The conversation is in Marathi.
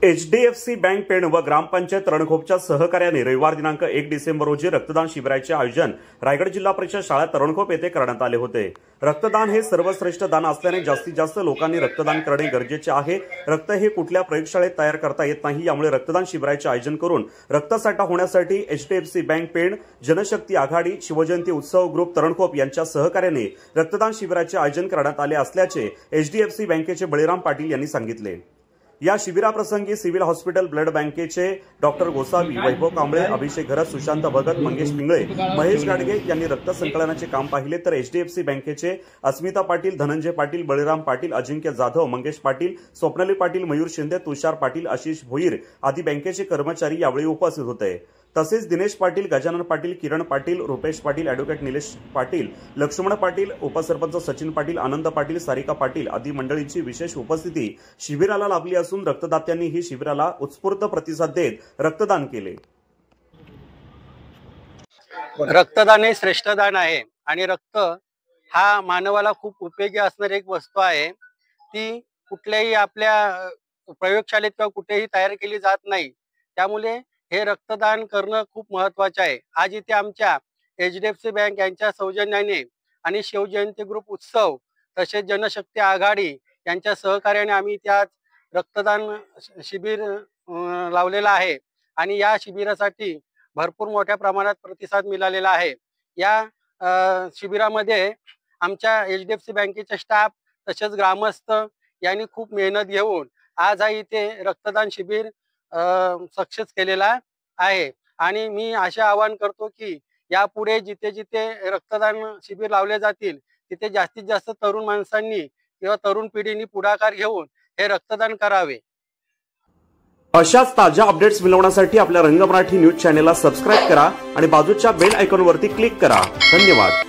HDFC बँक पेण व ग्रामपंचायत रणखोपच्या सहकार्याने रविवार दिनांक 1 डिसेंबर रोजी रक्तदान शिबिराचे आयोजन रायगड जिल्हा परिषद शाळा रणखोप येथे करण्यात आले होते। रक्तदान हे सर्वश्रेष्ठ दान असल्याने जास्तीत जास्त लोकांनी रक्तदान करणे गरजेचे आहे। रक्त हे कुठल्या प्रयोगशाळेत तयार करता येत नाही, यामुळे रक्तदान शिबिराचे आयोजन करून रक्तसाठा होण्यासाठी HDFC बँक पेण, जनशक्ती आघाडी, शिवजयंती उत्सव ग्रुप रणखोप यांच्या सहकार्याने रक्तदान शिबिराचे आयोजन करण्यात आले असल्याचे HDFC बँकेचे बळीराम पाटील यांनी सांगितले। या शिबिराप्रसंगी सिव्हिल हॉस्पिटल ब्लड बँकेचे डॉक्टर गोसावी, वैभव कांबळे, अभिषेक घरत, सुशांत भगत, मंगेश पिंगळे, महेश गाडगे यांनी रक्त संकलनाचे काम पाहिले, तर HDFC बँकेचे अस्मिता पाटील, धनंजय पाटील, बळीराम पाटील, अजिंक्य जाधव, मंगेश पाटील, स्वप्नाली पाटील, मयूर शिंदे, तुषार पाटील, आशिष भोईर आदी बँकेचे कर्मचारी यावेळी उपस्थित होते। तसेच दिनेश पाटील, गजानन पाटील, किरण पाटील, रुपेश पाटील, ॲडव्होकेट निलेश पाटील, लक्ष्मण पाटील, उपसरपंच सचिन पाटील, आनंद पाटील, सारिका पाटील आदी मंडळींची विशेष उपस्थिती शिबिराला लाभली असून रक्तदात्यांनी ही शिबिराला उत्स्फूर्त प्रतिसाद देत रक्तदान केले। रक्तदान हे श्रेष्ठ दान आहे आणि रक्त हा मानवाला खूप उपयोगी असणारी एक वस्तू आहे। ती कुठल्याही आपल्या प्रयोगशाळेत किंवा कुठेही तयार केली जात नाही, त्यामुळे हे रक्तदान करणं खूप महत्त्वाचे आहे। आज इथे आमच्या HDFC बँक यांच्या सौजन्याने आणि शिवजयंती ग्रुप उत्सव तसेच जनशक्ती आघाडी यांच्या सहकार्याने आम्ही इथे आज रक्तदान शिबिर लावलेला आहे आणि या शिबिरासाठी भरपूर मोठ्या प्रमाणात प्रतिसाद मिळालेला आहे। या शिबिरामध्ये आमच्या HDFC बँकेचे स्टाफ तसेच ग्रामस्थ यांनी खूप मेहनत घेऊन आज हा इथे रक्तदान शिबिर सक्सेस केलेला आहे आणि मी असे आवाहन करतो की यापुढे जिथे जिथे रक्तदान शिबिर लावले जातील तिथे जास्तीत जास्त तरुण माणसांनी किंवा तरुण पिढीने पुढाकार घेऊन हे रक्तदान करावे। अशाच ताज्या अपडेट्स मिळवण्यासाठी आपल्या रंग मराठी न्यूज चॅनेलला सबस्क्राइब करा आणि बाजूच्या बेल आयकॉनवरती क्लिक करा। धन्यवाद।